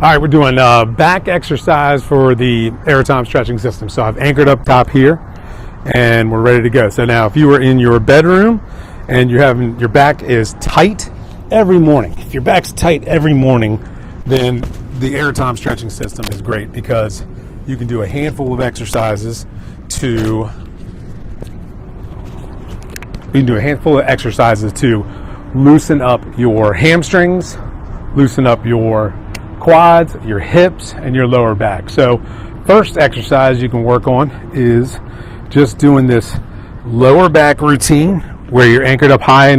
All right, we're doing back exercise for the Aratom Stretching System. So I've anchored up top here and we're ready to go. So now if you were in your bedroom and you're having, your back is tight every morning, if your back's tight every morning, then the Aratom Stretching System is great because you can do a handful of exercises to loosen up your hamstrings, loosen up your quads, your hips, and your lower back. So first exercise you can work on is just doing this lower back routine where you're anchored up high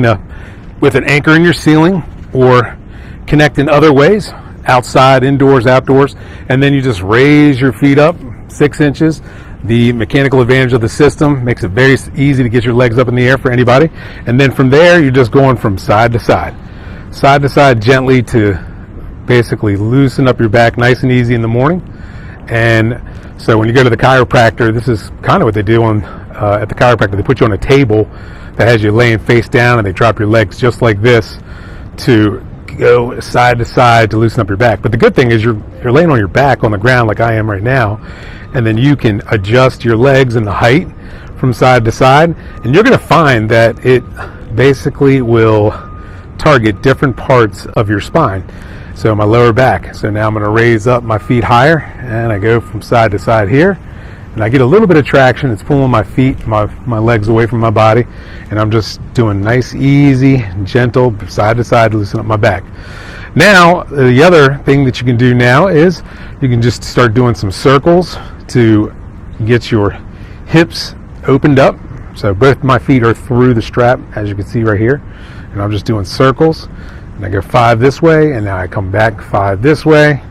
with an anchor in your ceiling or connect in other ways, outside, indoors, outdoors, and then you just raise your feet up 6 inches. The mechanical advantage of the system makes it very easy to get your legs up in the air for anybody. And then from there, you're just going from side to side gently to basically loosen up your back nice and easy in the morning. And so when you go to the chiropractor, this is kind of what they do at the chiropractor. They put you on a table that has you laying face down and they drop your legs just like this to go side to side to loosen up your back. But the good thing is you're laying on your back on the ground like I am right now, and then you can adjust your legs and the height from side to side, and you're going to find that it basically will target different parts of your spine. So my lower back, so now I'm going to raise up my feet higher and I go from side to side here and I get a little bit of traction. It's pulling my feet, my legs away from my body, and I'm just doing nice, easy, gentle side to side to loosen up my back. Now the other thing that you can do now is you can just start doing some circles to get your hips opened up. So both my feet are through the strap, as you can see right here, and I'm just doing circles. And I go 5 this way, and now I come back 5 this way.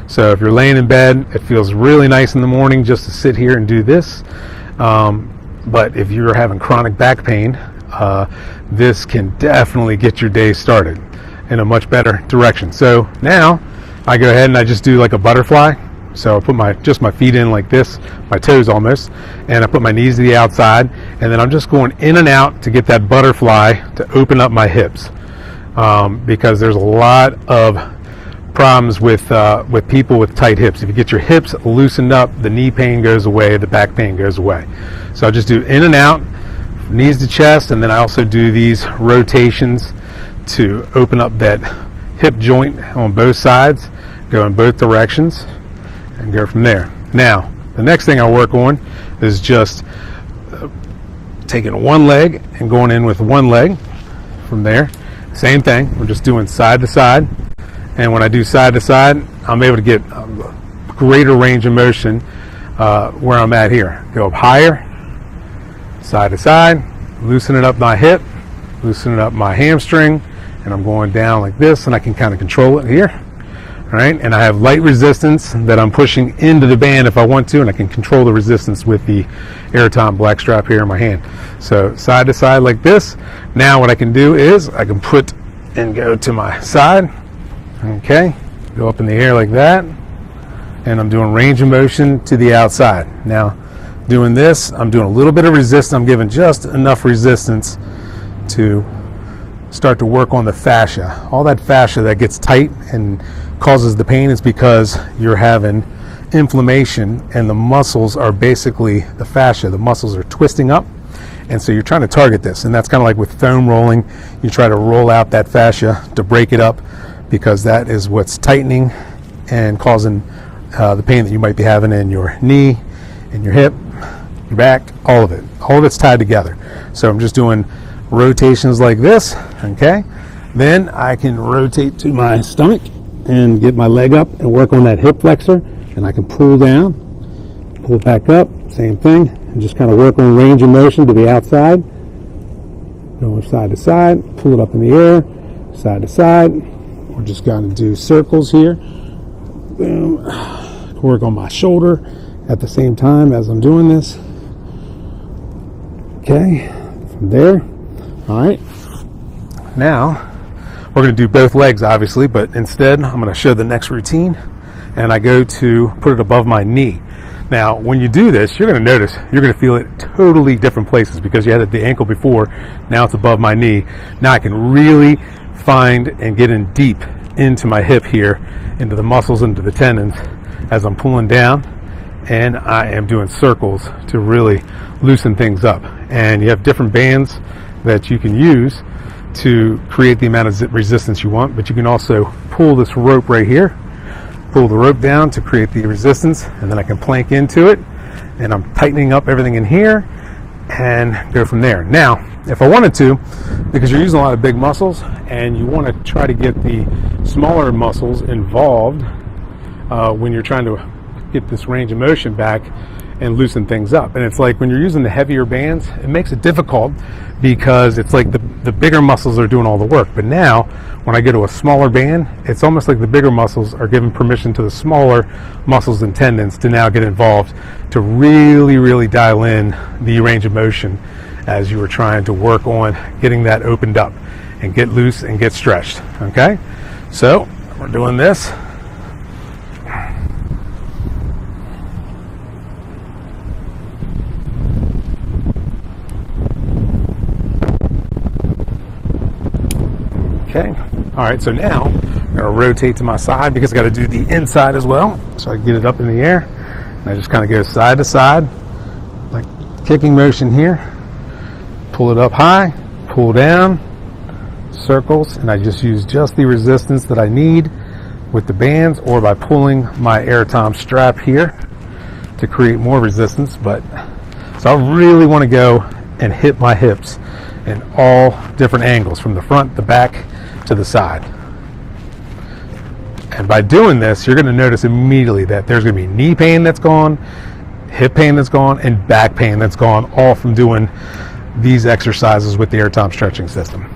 So if you're laying in bed, it feels really nice in the morning just to sit here and do this. But if you're having chronic back pain, this can definitely get your day started in a much better direction. So now I go ahead and I just do like a butterfly. So I put my feet in like this, my toes almost, and I put my knees to the outside, and then I'm just going in and out to get that butterfly to open up my hips. Because there's a lot of problems with people with tight hips. If you get your hips loosened up, the knee pain goes away, the back pain goes away. So I just do in and out, knees to chest, and then I also do these rotations to open up that hip joint on both sides, go in both directions, and go from there. Now, the next thing I work on is just taking one leg and going in with one leg from there. Same thing, we're just doing side to side, and when I do side to side, I'm able to get a greater range of motion where I'm at here. Go up higher, side to side, loosening up my hip, loosening up my hamstring, and I'm going down like this, and I can kind of control it here. All right, and I have light resistance that I'm pushing into the band if I want to, and I can control the resistance with the Aratom black strap here in my hand. So side to side like this. Now what I can do is I can put and go to my side. Okay, go up in the air like that, and I'm doing range of motion to the outside. Now doing this, I'm doing a little bit of resistance. I'm giving just enough resistance to start to work on the fascia. All that fascia that gets tight and causes the pain is because you're having inflammation, and the muscles are basically the fascia. The muscles are twisting up, and so you're trying to target this, and that's kind of like with foam rolling. You try to roll out that fascia to break it up because that is what's tightening and causing the pain that you might be having in your knee, in your hip, your back, all of it. All of it's tied together. So I'm just doing rotations like this, okay? Then I can rotate to my stomach and get my leg up and work on that hip flexor, and I can pull down, pull back up, same thing, and just kind of work on range of motion to the outside, going side to side, pull it up in the air, side to side. We're just going to do circles here. Boom. Work on my shoulder at the same time as I'm doing this. Okay, from there. All right, now we're going to do both legs obviously, but instead I'm going to show the next routine, and I go to put it above my knee. Now when you do this, you're going to notice you're going to feel it totally different places because you had the ankle before, now it's above my knee. Now I can really find and get in deep into my hip here into the muscles, into the tendons as I'm pulling down, and I am doing circles to really loosen things up. And you have different bands that you can use to create the amount of resistance you want, but you can also pull this rope right here, pull the rope down to create the resistance, and then I can plank into it, and I'm tightening up everything in here and go from there. Now, if I wanted to, because you're using a lot of big muscles and you want to try to get the smaller muscles involved when you're trying to get this range of motion back and loosen things up. And it's like when you're using the heavier bands, it makes it difficult because it's like the bigger muscles are doing all the work. But now, when I go to a smaller band, it's almost like the bigger muscles are giving permission to the smaller muscles and tendons to now get involved to really, really dial in the range of motion as you were trying to work on getting that opened up and get loose and get stretched. Okay? So, we're doing this. Okay, all right, so now I'm gonna rotate to my side because I gotta do the inside as well. So I get it up in the air, and I just kind of go side to side, like kicking motion here. Pull it up high, pull down, circles, and I just use just the resistance that I need with the bands or by pulling my Aratom strap here to create more resistance. But so I really wanna go and hit my hips in all different angles, from the front, the back, to the side. And by doing this, you're going to notice immediately that there's going to be knee pain that's gone, hip pain that's gone, and back pain that's gone, all from doing these exercises with the Aratom Stretching System.